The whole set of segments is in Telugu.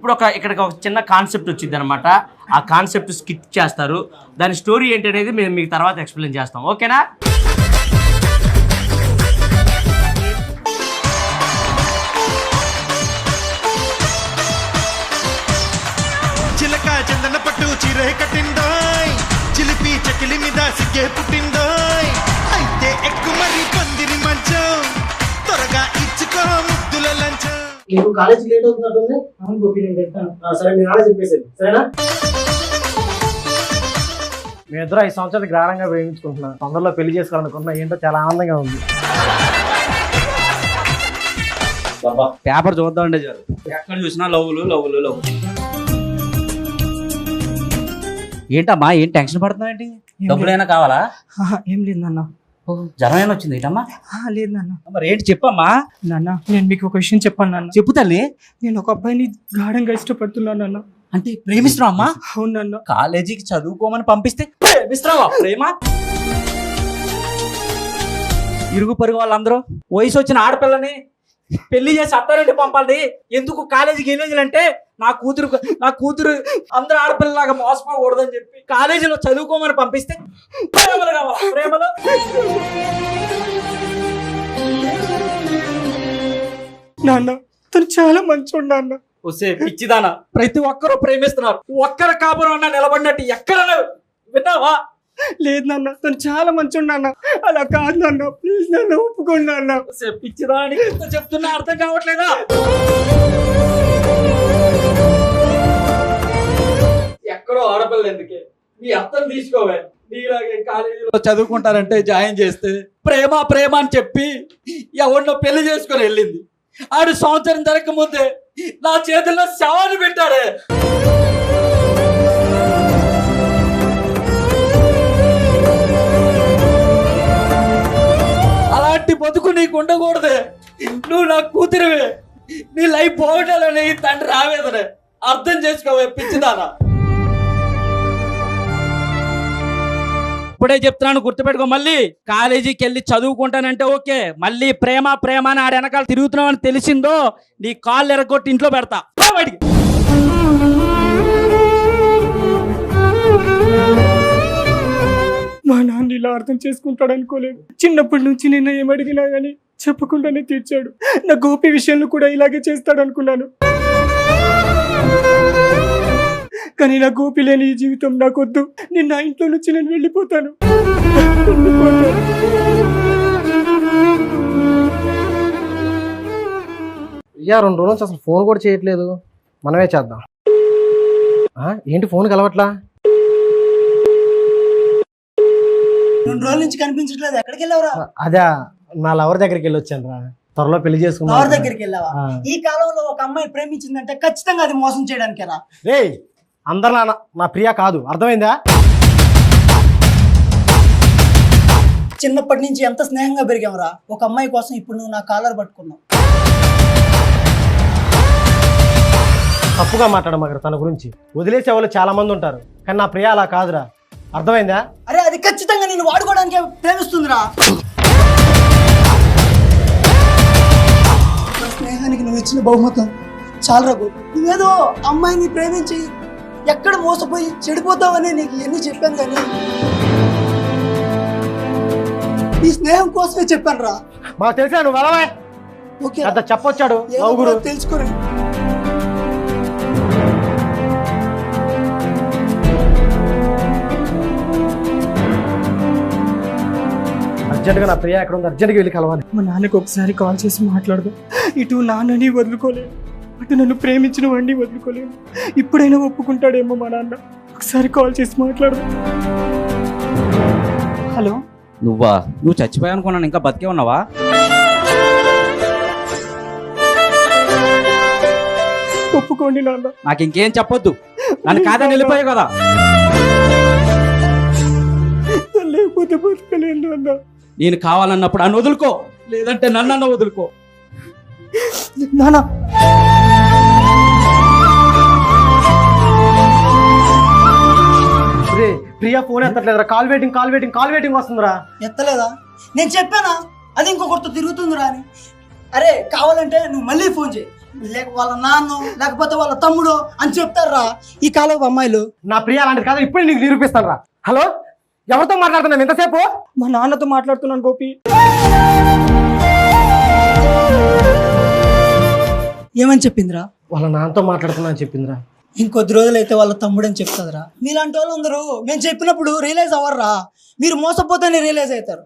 ఇప్పుడు ఇక్కడ ఒక చిన్న కాన్సెప్ట్ వచ్చింది అనమాట. ఆ కాన్సెప్ట్ స్కిట్ చేస్తారు. దాని స్టోరీ ఏంటి అనేది మేము మీకు తర్వాత ఎక్స్ప్లెయిన్ చేస్తాం. ఓకేనా? చిలక చందన పట్టు చీరే కట్టిందోయ్, చిలిపి చకిలి మీద సిగ్గే పుట్టిందోయ్. అయితే ఎక్కు మరి పందిరి మంచం, త్వరగా ఇచ్చుకో ముద్దుల లంచం. నీకు కాలేజీ లేట్ అవుతున్నట్టుంది. అవును గోపి, నేను చెప్తాను. సరే, మీ నాన్న చెప్పేసారు. సరేనా? మీ ఇద్దరు 5 సంవత్సరాలు గ్రారంగా ప్రేమించుకుంటున్నా, తొందరలో పెళ్లి చేసుకోవాలనుకుంటున్నా. ఏంటో చాలా ఆనందంగా ఉంది. పేపర్ చూద్దామంటే చాలు, ఎక్కడ చూసినా లవ్లు లవ్లు లవ్. ఏంటమ్మా, ఏం టెన్షన్ పడుతున్నావు ఏంటి? డబ్బులైనా కావాలా? ఏం లేదు నాన్న. జ్వరం అయినా వచ్చింది ఏంటమ్మా? లేదు నాన్న. మరి ఏంటి చెప్పమ్మా. నాన్న, నేను మీకు ఒక విషయం చెప్పాను నాన్న. చెప్పు తల్లి. నేను ఒక అబ్బాయిని గాఢంగా ఇష్టపడుతున్నాను నాన్న. అంటే ప్రేమిస్తున్నావు అమ్మా? అవును నాన్న. కాలేజీకి చదువుకోమని పంపిస్తే ప్రేమిస్తున్నావా? ప్రేమ ఇరుగు పొరుగు వాళ్ళందరూ వయసు వచ్చిన ఆడపిల్లని పెళ్లి చేసి అత్తారింటి పంపాలి. ఎందుకు కాలేజీకి వెళ్ళేది అంటే నా కూతురు అందరూ ఆడపిల్లలాగా మోసపోకూడదని చెప్పి కాలేజీలో చదువుకోమని పంపిస్తే ప్రేమలు కావాలా? ప్రేమలు నాన్న, తను చాలా మంచోడు నాన్న. వస్తే పిచ్చిదానా, ప్రతి ఒక్కరూ ప్రేమిస్తున్నారు. ఒక్కరు కాపురం అన్నా నిలబడినట్టు ఎక్కడన్నా విన్నావా? లేదు నాన్న, తను చాలా మంచోడు నాన్న. అలా కాదు నాన్న, ప్లీజ్ నాన్న, ఒప్పుకోండి నాన్న. పిచ్చిదాని చెప్తున్నా అర్థం కావట్లేదా? ఎక్కడో ఆడపిల్ల ఎందుకే, మీ అత్తను తీసుకోవే. నీలాగే కాలేజీలో చదువుకుంటారంటే జాయిన్ చేస్తే ప్రేమ ప్రేమ అని చెప్పి ఎవరినో పెళ్లి చేసుకొని వెళ్ళింది. ఆడు సంవత్సరం జరగక ముందే నా చేతుల్లో శవాన్ని పెట్టాడే. అలాంటి బతుకు నీకు ఉండకూడదే. నువ్వు నా కూతురివే, నీ లైఫ్ బాగుండాలని తండ్రి రావేదనే. అర్థం చేసుకోవే పిచ్చిదానా. ఇప్పుడే చెప్తున్నాను, గుర్తుపెట్టుకో. మళ్ళీ కాలేజీకి వెళ్ళి చదువుకుంటానంటే ఓకే, మళ్ళీ ప్రేమ ప్రేమ అని ఆడ వెనకాల తిరుగుతున్నావు అని తెలిసిందో నీ కాళ్ళు ఎరగొట్టి ఇంట్లో పెడతా. బయటికి మా నాన్న ఇలా అర్థం చేసుకుంటాడు అనుకోలేదు. చిన్నప్పటి నుంచి నేను ఏమడిగినా గానీ చెప్పకుండానే తీర్చాడు. నా గోపి విషయంలో కూడా ఇలాగే చేస్తాడు అనుకున్నాను. కానీ నా గోపి లేని ఈ జీవితం నాకొద్దు. నేను నా ఇంట్లో నుంచి నేను వెళ్ళిపోతాను. ఇయ్యా 2 రోజుల నుంచి అసలు ఫోన్ కూడా చేయట్లేదు. మనమే చేద్దాం. ఏంటి ఫోన్ కలవట్లా? 2 రోజుల నుంచి కనిపించట్లేదు. ఎక్కడికి వెళ్ళావురా? అదే, నా లవర్ దగ్గరికి వెళ్ళి వచ్చాను రా. త్వరలో పెళ్లి చేసుకున్నా. లవర్ దగ్గరికి వెళ్ళావా? ఈ కాలంలో ఒక అమ్మాయి ప్రేమించిందంటే ఖచ్చితంగా అది మోసం చేయడానికేరా. రే, అందరు నా ప్రియా కాదు, అర్థమైందా? చిన్నప్పటి నుంచి ఎంత స్నేహంగా పెరిగావురా. ఒక అమ్మాయి కోసం ఇప్పుడు నువ్వు నా కాలర్ పట్టుకున్నావు. తప్పుగా మాట్లాడమాక తన గురించి. వదిలేసే వాళ్ళు చాలా మంది ఉంటారు, కానీ నా ప్రియా అలా కాదురా. అర్థమైందా? అరే, అది ఖచ్చితంగా నేను వాడుకోవడానికే ప్రేమిస్తుందిరా. స్నేహానికి నువ్వు ఇచ్చిన బహుమతం చాలరా గోపి. నువ్వేదో అమ్మాయిని ప్రేమించి ఎక్కడ మోసపోయి చెడిపోతావని నీకు ఎన్ని చెప్పాను, కానీ ఈ స్నేహం కోసమే చెప్పాను రా. మాకు తెలిసా నువ్వు వెళ్ళవే. ఓకే, అంత చెప్పొచ్చాడు నలుగురు. తెలుసుకోరు. అర్జెంట్గా నా ప్రియా ఎక్కడ ఉంది, అర్జెంట్గా వెళ్ళి కలవాలి. మా నాన్నకు ఒకసారి కాల్ చేసి మాట్లాడదాం. ఇటు నాన్నని వదులుకోలేము, అటు నన్ను ప్రేమించిన వాడిని వదులుకోలేము. ఇప్పుడైనా ఒప్పుకుంటాడేమో మా నాన్న. ఒకసారి కాల్ చేసి మాట్లాడదాం. హలో. నువ్వు చచ్చిపోయా అనుకున్నాను, ఇంకా బతికే ఉన్నావా? ఒప్పుకోండి నాన్న. నాకు ఇంకేం చెప్పొద్దు, నన్ను కాదని వెళ్ళిపోయావు కదా. లేకపోతే బతకలేను నాన్న. నేను కావాలన్నప్పుడు అన్న వదులుకో, లేదంటే నన్నన్న వదులుకో. నాన్న, ప్రియా ఫోన్ ఎత్తట్లేదురా. కాల్ వెయిటింగ్ వస్తుందిరా. ఎత్తలేదా? నేను చెప్పానా అది ఇంకొకరితో తిరుగుతుందిరా అని. అరే, కావాలంటే నువ్వు మళ్ళీ ఫోన్ చేయి. లేక వాళ్ళ నాన్న లేకపోతే వాళ్ళ తమ్ముడు అని చెప్తారా ఈ కాలం అమ్మాయిలు. నా ప్రియ అలాంటిది కాదు, ఇప్పుడే నీకు నిరూపిస్తాను రా. హలో, ఎవరితో మాట్లాడుతున్నావు ఎంతసేపు? మా నాన్నతో మాట్లాడుతున్నాను గోపి. ఏమని చెప్పిందిరా? వాళ్ళ నాన్నతో మాట్లాడుతున్నా అని చెప్పిందిరా. ఇంకొద్ది రోజులైతే వాళ్ళ తమ్ముడు అని చెప్తాదిరా. మీలాంటి వాళ్ళు అందరూ మేము చెప్పినప్పుడు రియలైజ్ అవ్వర్రా, మీరు మోసపోతేనే రియలైజ్ అవుతారు.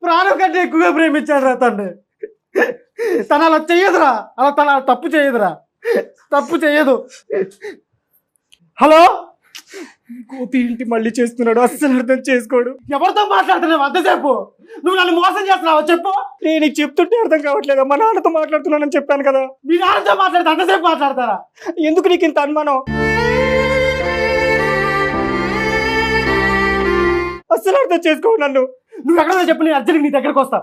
ప్రాణం కంటే ఎక్కువగా ప్రేమించాడు రా తండ్రి. తను అలా చెయ్యదురా, తను తప్పు చేయదురా, తప్పు చేయదు. హలో గోపి ఏంటి మళ్ళీ చేస్తున్నాడు, అస్సలు అర్థం చేసుకోడు. ఎవరితో మాట్లాడుతున్నావు అంతసేపు? నువ్వు నన్ను మోసం చేస్తున్నావా చెప్పు? నేను నీకు చెప్తుంటే అర్థం కావట్లేదా? మా నాన్నతో మాట్లాడుతున్నానని చెప్పాను కదా. మీ నాన్నతో మాట్లాడితే అంతసేపు మాట్లాడతారా? ఎందుకు నీకు ఇంత అనుమానం? అస్సలు అర్థం చేసుకోవు నన్ను. నువ్వు ఎక్కడో చెప్పు, నేను అర్జెంట్ నీ దగ్గరకు వస్తా.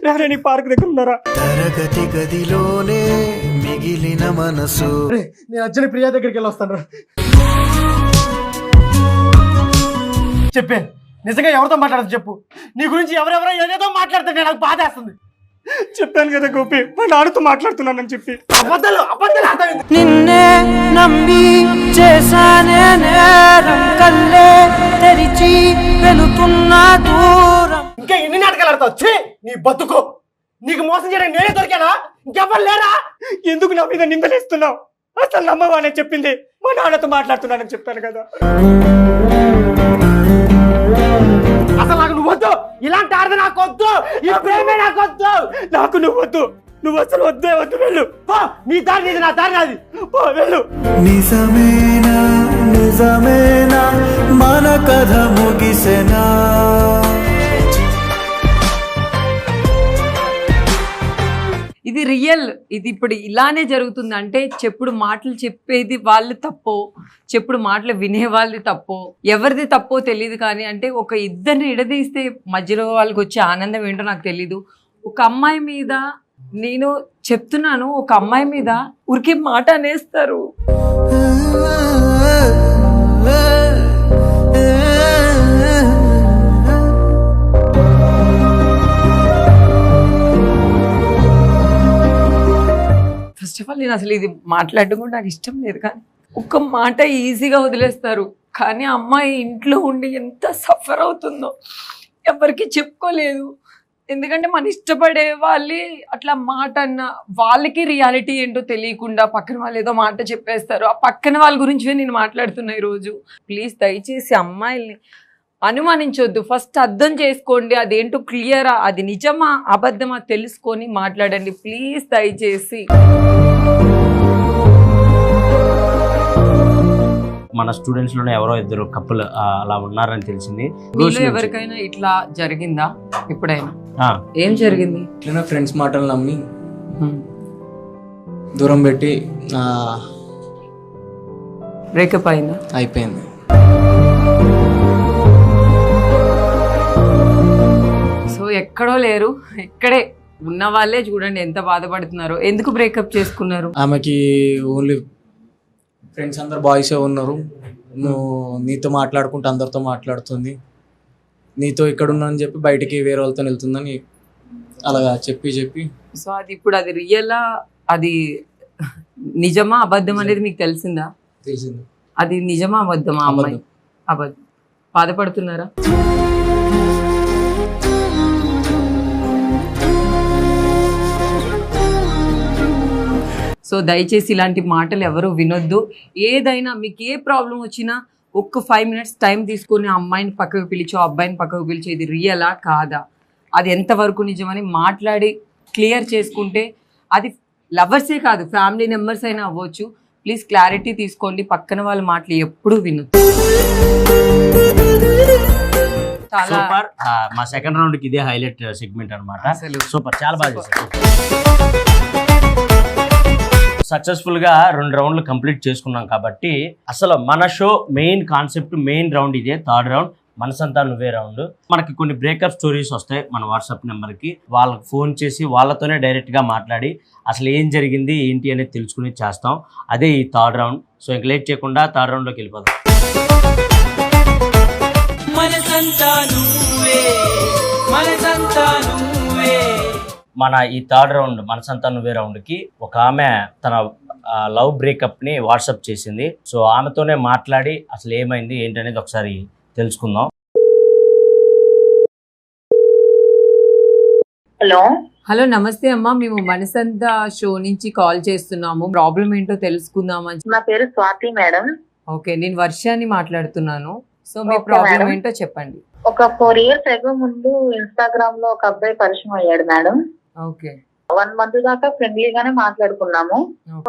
రారే, నీ పార్క్ దగ్గర ఉన్నారా? తరగతి గదిలోనే మిగిలిన మనసు. నేను అర్జెంట్ ప్రియా దగ్గరికి వెళ్ళి వస్తాను రా. చెప్పే, నిజంగా ఎవరితో మాట్లాడదు చెప్పు. నీ గురించి ఎవరెవరో ఏదేదో మాట్లాడుతుంటే నాకు బాధేస్తుంది. చెప్పాను కదా గోపి, మా నాన్నతో మాట్లాడుతున్నానని చెప్పి. అబద్ధాలు అబద్ధాలు అర్థమైంది. నిన్నే నమ్మి చేశానే నేరం, కల్లే తెరిచి వెళుతున్న దూరం. ఇంకా ఎన్ని నాటకాలు ఆడతావు? ఛీ, నీ బతుకు. నీకు మోసం చేయడానికి నేనే దొరికానా? ఇంకెవ్వరు లేరా? ఎందుకు నా మీద నిందలేస్తున్నావు? అసలు నమ్మవా నేను చెప్పింది? మా నాన్నతో మాట్లాడుతున్నానని చెప్పాను కదా. అసలు నాకు నువ్వు వద్దు, ఇలాంటి ఆడది నాకు వద్దు, ఈ ప్రేమే నాకు వద్దు. నాకు నువ్వు వద్దు, నువ్వు అసలు వద్దే వద్దు. వెళ్ళు పో, నీ దారి నీది, నా దారి నాది. పో, వెళ్ళు. నిజమేనా నిజమేనా మన కథ ముగిసెనా? ఇది రియల్. ఇది ఇప్పుడు ఇలానే జరుగుతుంది. అంటే చెప్పుడు మాటలు చెప్పేది వాళ్ళు తప్పో, చెప్పుడు మాటలు వినే వాళ్ళది తప్పో, ఎవరిది తప్పో తెలియదు. కానీ అంటే ఒక ఇద్దరిని ఎడదీస్తే మధ్యలో వాళ్ళకి వచ్చే ఆనందం ఏంటో నాకు తెలీదు. ఒక అమ్మాయి మీద నేను చెప్తున్నాను, ఒక అమ్మాయి మీద ఊరికే మాట అనేస్తారు. ఫస్ట్ ఆఫ్ ఆల్ నేను అసలు ఇది మాట్లాడడం కూడా నాకు ఇష్టం లేదు. కానీ ఒక్క మాట ఈజీగా వదిలేస్తారు. కానీ అమ్మాయి ఇంట్లో ఉండి ఎంత సఫర్ అవుతుందో ఎవరికి చెప్పుకోలేదు. ఎందుకంటే మన ఇష్టపడే వాళ్ళే అట్లా మాట అన్న వాళ్ళకి రియాలిటీ ఏంటో తెలియకుండా పక్కన వాళ్ళు ఏదో మాట చెప్పేస్తారు. ఆ పక్కన వాళ్ళ గురించి నేను మాట్లాడుతున్నా ఈరోజు. ప్లీజ్ దయచేసి అమ్మాయిల్ని అనుమానించొద్దు. ఫస్ట్ అర్థం చేసుకోండి, అదేంటో క్లియరా, అది నిజమా అబద్ధమా తెలుసుకొని మాట్లాడండి ప్లీజ్ దయచేసి. మన స్టూడెంట్స్ లోనే ఎవరో ఇద్దరు కప్పులు అలా ఉన్నారని తెలిసింది. మీలో ఎవరికైనా ఇట్లా జరిగిందా ఎప్పుడైనా? ఏం జరిగింది? నేను ఫ్రెండ్స్ మాటలు నమ్మి దూరం పెట్టి బ్రేకప్ అయిందా? అయిపోయింది. సో ఎక్కడో లేరు, ఇక్కడే ఉన్న వాళ్ళే చూడండి ఎంత బాధపడుతున్నారో. ఎందుకు బ్రేకప్ చేసుకున్నారు? ఆమెకి ఓన్లీ ఫ్రెండ్స్ అందరు బాయ్సే ఉన్నారు. నువ్వు నీతో మాట్లాడుకుంటూ అందరితో మాట్లాడుతుంది, నీతో ఇక్కడ ఉన్నా అని చెప్పి బయటికి వేరే వాళ్ళతో వెళ్తుందని అలాగా చెప్పి సో అది ఇప్పుడు అది రియలా, అది నిజమా అబద్ధం అనేది మీకు తెలిసిందా? తెలిసింది. అది నిజమా అబద్ధమా? అమ్మాయి అబద్ధం. బాధపడుతున్నారా? సో దయచేసి ఇలాంటి మాటలు ఎవరు వినొద్దు. ఏదైనా మీకు ఏ ప్రాబ్లం వచ్చినా ఒక్క 5 minutes టైం తీసుకొని ఆ అమ్మాయిని పక్కకు పిలిచో, అబ్బాయిని పక్కకు పిలిచో, ఇది రియలా కాదా, అది ఎంతవరకు నిజమని మాట్లాడి క్లియర్ చేసుకుంటే, అది లవర్సే కాదు ఫ్యామిలీ మెంబర్స్ అయినా అవ్వచ్చు. ప్లీజ్ క్లారిటీ తీసుకోండి. పక్కన వాళ్ళ మాటలు ఎప్పుడు వినొద్దు. చాలా సూపర్. మా సెకండ్ రౌండ్ కి ఇదే హైలైట్ సెగ్మెంట్ అన్నమాట. సూపర్, చాలా బాగా చేశారు. సక్సెస్ఫుల్ గా 2 రౌండ్లు కంప్లీట్ చేసుకున్నాం కాబట్టి అసలు మన show main concept, main round ఇదే, 3rd రౌండ్ మనసంతా నువ్వే రౌండ్. మనకి కొన్ని బ్రేకప్ స్టోరీస్ వస్తాయి మన వాట్సాప్ నెంబర్కి. వాళ్ళకి ఫోన్ చేసి వాళ్ళతోనే డైరెక్ట్గా మాట్లాడి అసలు ఏం జరిగింది ఏంటి అనేది తెలుసుకుని చేస్తాం. అదే ఈ 3rd రౌండ్. సో ఇంక లేట్ చేయకుండా 3rd రౌండ్లోకి వెళ్ళిపోదాం. మనసంతా నువ్వే మనసంతా నువ్వే. మన ఈ థర్డ్ రౌండ్ మనసంతా నువ్వే రౌండ్కి ఒక ఆమె తన లవ్ బ్రేకప్ని వాట్సాప్ చేసింది. సో ఆమెతోనే మాట్లాడి అసలు ఏమైంది ఏంటనేది ఒకసారి తెలుసుకుందాం. హలో హలో నమస్తే అమ్మా, మేము మనసంతా షో నుంచి కాల్ చేస్తున్నాము. ప్రాబ్లం ఏంటో తెలుసుకుందామని. నా పేరు స్వాతి మేడం. ఓకే, నేను వర్షాన్ని మాట్లాడుతున్నాను. సో మీ Okay, ప్రాబ్లం madam. ఏంటో చెప్పండి. ఒక 4 years ago ముందు ఇన్స్టాగ్రామ్ లో ఒక అబ్బాయి పరిచయం అయ్యాడు మేడం. ఓకే 1 month దాకా ఫ్రెండ్లీగానే మాట్లాడుకున్నాము.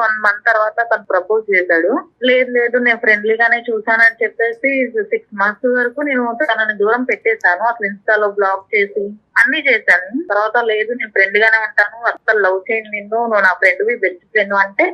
1 month తర్వాత తను ప్రపోజ్ చేశాడు. లేదు నేను ఫ్రెండ్లీగానే చూసానని చెప్పేసి 6 months వరకు నేను తనని దూరం పెట్టేశాను. అసలు ఇన్స్టాలో బ్లాక్ చేసి అన్ని చేశాను. తర్వాత లేదు నేను ఫ్రెండ్ గానే ఉంటాను, అసలు లవ్ చేయను నిన్ను, నువ్వు నా ఫ్రెండ్ బెస్ట్ ఫ్రెండ్ అంటే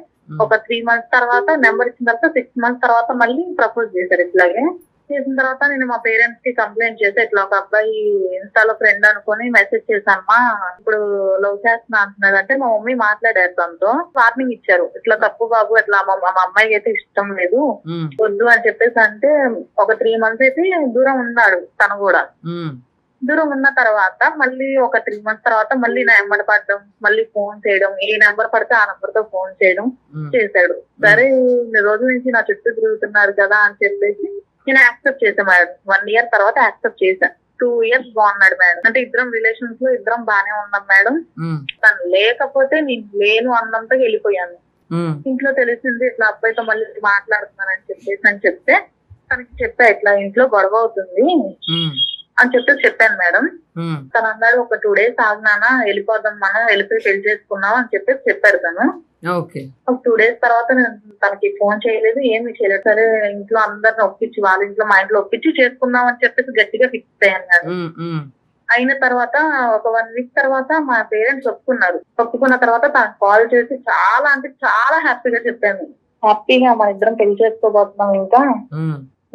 ఒక 3 months తర్వాత నెంబర్ ఇచ్చిన తర్వాత 6 months తర్వాత మళ్ళీ ప్రపోజ్ చేశారు. ఇట్లాగే చేసిన తర్వాత నేను మా పేరెంట్స్ కి కంప్లైంట్ చేసి ఇట్లా ఒక అబ్బాయి ఇన్స్టాలో ఫ్రెండ్ అనుకుని మెసేజ్ చేశానమ్మా, ఇప్పుడు లవ్ చేస్తున్నా అంటున్నాడు అంటే మా మమ్మీ మాట్లాడారు తనతో, వార్నింగ్ ఇచ్చారు. ఇట్లా తప్పు బాబు, ఇట్లా మా అమ్మాయికి అయితే ఇష్టం లేదు వద్దు అని చెప్పేసి అంటే ఒక 3 months అయితే దూరం ఉన్నాడు. తను కూడా దూరం ఉన్న తర్వాత మళ్ళీ ఒక 3 months తర్వాత మళ్ళీ నా నెంబర్ పడడం, మళ్ళీ ఫోన్ చేయడం, ఏ నెంబర్ పడితే ఆ నెంబర్ తో ఫోన్ చేయడం చేశాడు. సరే ఇన్ని రోజుల నుంచి నా చుట్టూ తిరుగుతున్నారు కదా అని చెప్పేసి నేను యాక్సెప్ట్ చేశాను మేడం. 1 year తర్వాత యాక్సెప్ట్ చేశాను. 2 years బాగున్నాడు మేడం. అంటే ఇద్దరం రిలేషన్స్ లో ఇద్దరం బానే ఉన్నాం మేడం. తను లేకపోతే నేను లేను అన్నంత వెళ్ళిపోయాను. ఇంట్లో తెలిసింది ఇట్లా అబ్బాయితో మళ్ళీ మాట్లాడుతున్నానని చెప్తే తనకి చెప్పా ఇట్లా ఇంట్లో గొడవ అవుతుంది అని చెప్పాను మేడం. తను అన్నాడు ఒక 2 days ఆగినానా, వెళ్ళిపోదాం మనం, వెళ్ళిపోయి పెళ్లి చేసుకున్నాం అని చెప్పారు తను. ఒక 2 days తర్వాత నేను తనకి ఫోన్ చేయలేదు, ఏమి చేయలేదు. సరే ఇంట్లో అందరిని ఒప్పించి, వాళ్ళ ఇంట్లో మా ఇంట్లో ఒప్పించి చేసుకుందాం అని చెప్పేసి గట్టిగా ఫిక్స్ అయ్యాను మేడం. అయిన తర్వాత ఒక 1 week తర్వాత మా పేరెంట్స్ ఒప్పుకున్న తర్వాత తనకు కాల్ చేసి చాలా అంటే చాలా హ్యాపీగా చెప్పాను. హ్యాపీగా మన ఇద్దరం పెళ్లి చేసుకోబోతున్నాం,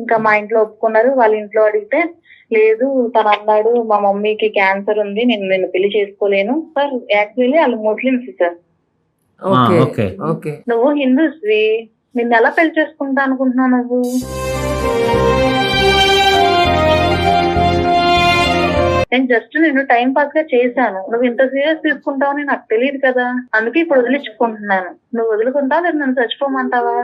ఇంకా మా ఇంట్లో ఒప్పుకున్నారు. వాళ్ళ ఇంట్లో అడిగితే లేదు తను అన్నాడు మా మమ్మీకి క్యాన్సర్ ఉంది, నేను పెళ్లి చేసుకోలేను. సార్ యాక్చువల్లీ వాళ్ళు ముస్లిమ్స్ సార్. నువ్వు హిందూస్వి, నిన్ను ఎలా పెళ్లి చేసుకుంటా అనుకుంటున్నావు నువ్వు? నేను జస్ట్ నేను టైం పాస్ గా చేశాను, నువ్వు ఇంత సీరియస్ తీసుకుంటావని నాకు తెలియదు కదా, అందుకే ఇప్పుడు వదిలించుకుంటున్నాను. నువ్వు వదులుకుంటావా లేదా నన్ను చచ్చిపోమంటావా?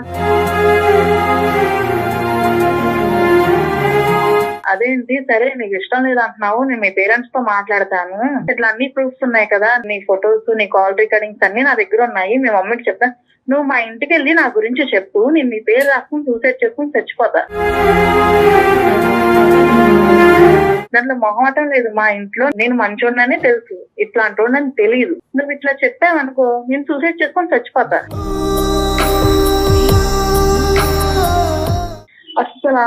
అదేంటి సరే నీకు ఇష్టం లేదు అంటున్నావు, నేను మీ పేరెంట్స్ తో మాట్లాడతాను, ఇట్లా అన్ని ప్రూఫ్స్ ఉన్నాయి కదా, నీ ఫొటోస్ నీ కాల్ రికార్డింగ్స్ అన్ని నా దగ్గర ఉన్నాయి, మీ మమ్మీకి చెప్తా, నువ్వు మా ఇంటికి వెళ్ళి నా గురించి చెప్పు, నేను నీ పేరు రాసుకుని సూసైడ్ చేసుకుని చచ్చిపోతా. దాంట్లో మొహమాటం లేదు. మా ఇంట్లో నేను మంచోడిననే తెలుసు, ఇట్లాంటి వాడిని తెలియదు. నువ్వు ఇట్లా చెప్పావనుకో నేను సూసైడ్ చేసుకొని చచ్చిపోతా. అసలు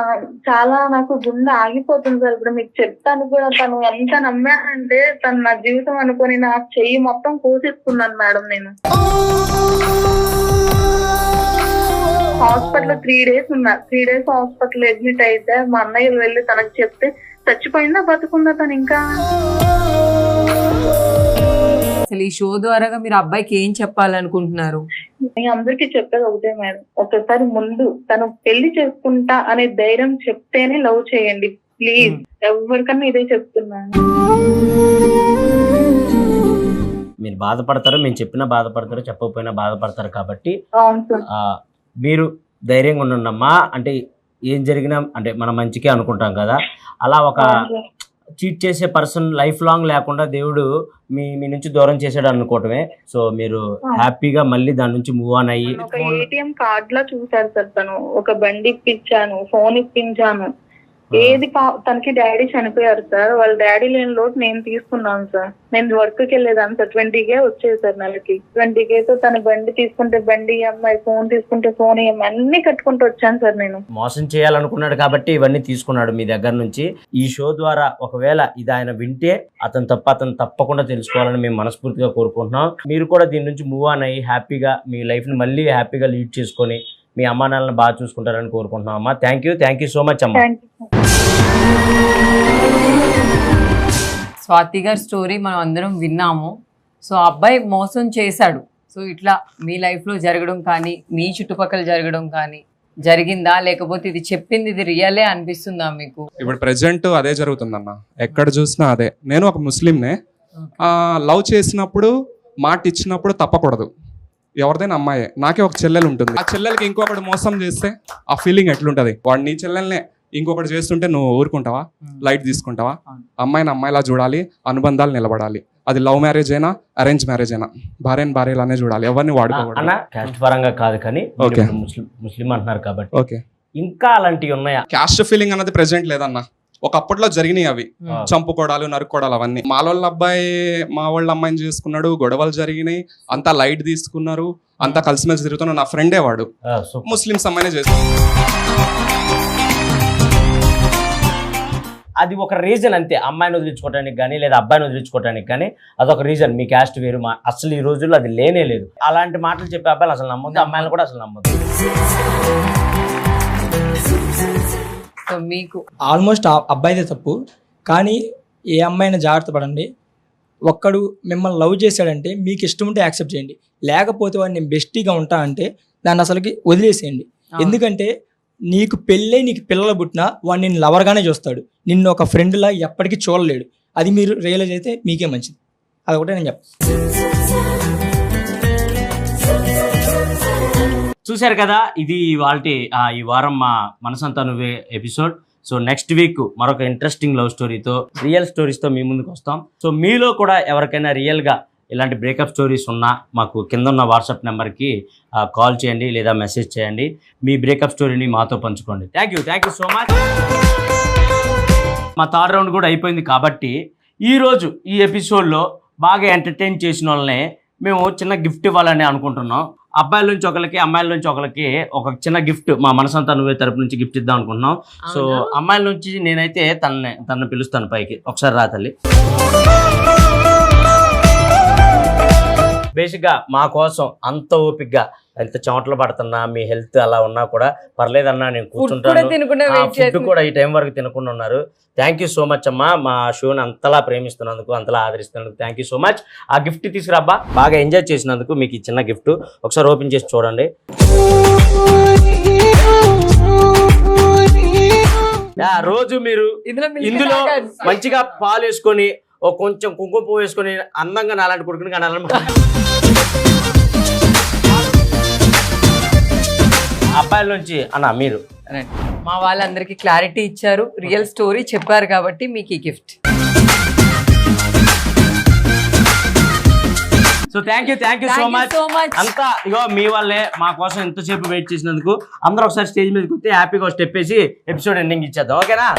చాలా నాకు గుండె ఆగిపోతుంది సార్. ఇప్పుడు మీకు చెప్తాను కూడా, తను ఎంత నమ్మానంటే తను నా జీవితం అనుకుని నా చెయ్యి మొత్తం కోసేసుకున్నాను మేడం. నేను హాస్పిటల్ 3 days ఉన్నా. 3 days హాస్పిటల్ అడ్మిట్ అయితే మా అన్నయ్యలు వెళ్ళి తనకు చెప్తే చచ్చిపోయిందా బతుకుందా తను ఇంకా? అసలు ఈ షో ద్వారా మీరు అబ్బాయికి ఏం చెప్పాలనుకుంటున్నారు? మీ అందరికి చెప్పేది ఒకటే మేడం, ఒకసారి ముందు తను పెళ్లి చేసుకుంటా అనే ధైర్యం చెప్తేనే లవ్ చేయండి ప్లీజ్. ఎవరికన్నా ఇదే చెప్తున్నాను. మీరు బాధపడతారు, మేము చెప్పినా బాధపడతారు, చెప్పకపోయినా బాధపడతారు కాబట్టి మీరు ధైర్యంగా ఉండమ్మా. అంటే ఏం జరిగినా అంటే మన మంచికే అనుకుంటాం కదా, అలా ఒక చీట్ చేసే పర్సన్ లైఫ్ లాంగ్ లేకుండా దేవుడు మీ నుంచి దూరం చేసాడు అనుకోవటమే. సో మీరు హ్యాపీగా మళ్ళీ దాని నుంచి మూవ్ ఆన్ అయ్యి. ఒక ఏటీఎం కార్డ్ లా చూసారు సార్ తను. ఒక బండి ఇప్పించాను, ఫోన్ ఇప్పించాను, ఏది తనకి డాడీ చనిపోయారు సార్, వాళ్ళ డాడీ లేని లోటు నేను తీసుకున్నాను సార్. నేను వర్క్ కి వెళ్ళేదాన్ని సార్. 20K వచ్చేది సార్ నెలకి. 20K తో తన బండి తీసుకుంటే బండి EMI, ఫోన్ తీసుకుంటే ఫోన్ EMI అన్ని కట్టుకుంటూ వచ్చాను సార్. నేను మోసం చేయాలనుకున్నాడు కాబట్టి ఇవన్నీ తీసుకున్నాడు మీ దగ్గర నుంచి. ఈ షో ద్వారా ఒకవేళ ఇది ఆయన వింటే అతను తప్పకుండా తెలుసుకోవాలని మేము మనస్ఫూర్తిగా కోరుకుంటున్నాం. మీరు కూడా దీని నుంచి మూవ్ ఆన్ అయ్యి హ్యాపీగా మీ లైఫ్ ని మళ్ళీ హ్యాపీగా లీడ్ చేసుకొని మీ అమ్మా నాన్నలను బాగా చూసుకుంటారని కోరుకుంటున్నాం అమ్మా. థ్యాంక్ యూ సో మచ్ అమ్మా. స్వాతి గారి స్టోరీ మనం అందరం విన్నాము. సో అబ్బాయి మోసం చేశాడు. సో ఇట్లా మీ లైఫ్లో జరగడం కానీ, మీ చుట్టుపక్కల జరగడం కానీ జరిగిందా లేకపోతే ఇది చెప్పింది ఇది రియలే అనిపిస్తుందా మీకు? ఇప్పుడు ప్రెసెంట్ అదే జరుగుతుందన్న, ఎక్కడ చూసినా అదే. నేను ఒక ముస్లింనే, లవ్ చేసినప్పుడు మాట ఇచ్చినప్పుడు తప్పకూడదు. ఎవరిదైనా అమ్మాయే, నాకే ఒక చెల్లెలు ఉంటుంది, ఆ చెల్లెలకి ఇంకొకటి మోసం చేస్తే ఆ ఫీలింగ్ ఎట్లుంటది? వాడు నీ చెల్లెల్నే ఇంకొకటి చేస్తుంటే నువ్వు ఊరుకుంటావా? లైట్ తీసుకుంటావా? అమ్మాయిని అమ్మాయిలా చూడాలి, అనుబంధాలు నిలబడాలి. అది లవ్ మ్యారేజ్ అయినా అరేంజ్ మ్యారేజ్ అయినా భార్యని భార్యలానే చూడాలి, ఎవరిని వాడుకోకూడదు. అన్న క్యాస్ట్ పరంగా కాదు కానీ Okay. ముస్లిం అంటున్నారు కాబట్టి ఓకే, ఇంకా అలాంటివి ఉన్నాయా? క్యాస్ట్ ఫీలింగ్ అన్నది ప్రెసెంట్ లేదన్న. ఒకప్పట్లో జరిగినాయి అవి, చంపుకోవడాలు, నరుక్కోవడాలు అవన్నీ. మాలోళ్ళ అబ్బాయి మా వాళ్ళ అమ్మాయిని చేసుకున్నాడు, గొడవలు జరిగినాయి, అంతా లైట్ తీసుకున్నారు, అంతా కలిసిమెలిసి తిరుగుతున్నారు. నా ఫ్రెండే వాడు సూపర్. ముస్లిమ్స్ అమ్మాయినే చేసుకున్నాడు. అది ఒక రీజన్ అంతే, అమ్మాయిని వదిలించుకోవడానికి కానీ లేదా అబ్బాయిని వదిలించుకోవడానికి కానీ అదొక రీజన్. మీ క్యాస్ట్ వేరు, అసలు ఈ రోజుల్లో అది లేనే లేదు. అలాంటి మాటలు చెప్పే అబ్బాయిలు అసలు నమ్మొద్దు, అమ్మాయిలు కూడా అసలు నమ్మొద్దు. సో మీకు ఆల్మోస్ట్ అబ్బాయిదే తప్పు, కానీ ఏ అమ్మాయినా జాగ్రత్త పడండి. ఒక్కడు మిమ్మల్ని లవ్ చేశాడంటే మీకు ఇష్టం ఉంటే యాక్సెప్ట్ చేయండి, లేకపోతే వాడు నేను బెస్టీగా ఉంటా అంటే దాన్ని అసలుకి వదిలేసేయండి. ఎందుకంటే నీకు పెళ్ళై నీకు పిల్లలు పుట్టినా వాడు నిన్ను లవర్గానే చూస్తాడు, నిన్ను ఒక ఫ్రెండ్లా ఎప్పటికీ చూడలేడు. అది మీరు రియలైజ్ అయితే మీకే మంచిది. అదొకటే నేను చెప్తాను. చూశారు కదా, ఇది ఈ వారం మా మనసంతా నువ్వే ఎపిసోడ్. సో నెక్స్ట్ వీక్ మరొక ఇంట్రెస్టింగ్ లవ్ స్టోరీతో, రియల్ స్టోరీస్తో మీ ముందుకు వస్తాం. సో మీలో కూడా ఎవరికైనా రియల్గా ఇలాంటి బ్రేకప్ స్టోరీస్ ఉన్నా మాకు కింద ఉన్న వాట్సాప్ నెంబర్కి కాల్ చేయండి లేదా మెసేజ్ చేయండి. మీ బ్రేకప్ స్టోరీని మాతో పంచుకోండి. Thank you so much. మా థర్డ్ రౌండ్ కూడా అయిపోయింది కాబట్టి ఈరోజు ఈ ఎపిసోడ్లో బాగా ఎంటర్టైన్ చేసిన వాళ్ళని మేము చిన్న గిఫ్ట్ ఇవ్వాలని అనుకుంటున్నాం. అబ్బాయిల నుంచి ఒకరికి, అమ్మాయిల నుంచి ఒకరికి ఒక చిన్న గిఫ్ట్ మా మనసంతా నువ్వే తరపు నుంచి గిఫ్ట్ ఇద్దాం అనుకుంటున్నాం. సో అమ్మాయిల నుంచి నేనైతే తనని పిలుస్తాను పైకి. ఒకసారి రా తల్లి. బేసిక్గా మా కోసం అంత ఓపిక్గా, ఎంత చెమటలు పడుతున్నా, మీ హెల్త్ అలా ఉన్నా కూడా పర్లేదన్నా నేను కూర్చుంటాను, ఫుడ్ కూడా ఈ టైం వరకు తినకుండా ఉన్నారు. థ్యాంక్ యూ సో మచ్ అమ్మా, మా షోని అంతలా ప్రేమిస్తున్నందుకు, అంతలా ఆదరిస్తున్నందుకు థ్యాంక్ యూ సో మచ్. ఆ గిఫ్ట్ తీసుకురాబ్బా, బాగా ఎంజాయ్ చేసినందుకు మీకు ఈ చిన్న గిఫ్ట్ ఒకసారి ఓపెన్ చేసి చూడండి. రోజు మీరు ఇందులో మంచిగా పాలు వేసుకొని కొంచెం కుంకుమ పువ్వు వేసుకొని అందంగా నాలాంటి కొడుకుని కనాలని అబ్బాయిల నుంచి అన్న మీరు మా వాళ్ళందరికీ క్లారిటీ ఇచ్చారు, రియల్ స్టోరీ చెప్పారు కాబట్టి మీకు ఈ gift. So thank you so much. అంతా ఇగో మీ వాళ్ళే మా కోసం ఎంతసేపు వెయిట్ చేసినందుకు. అందరూ ఒకసారి స్టేజ్ మీదకి వస్తే హ్యాపీగా స్టెప్ వేసి ఎపిసోడ్ ఎండింగ్ ఇచ్చేద్దాం, ఓకేనా?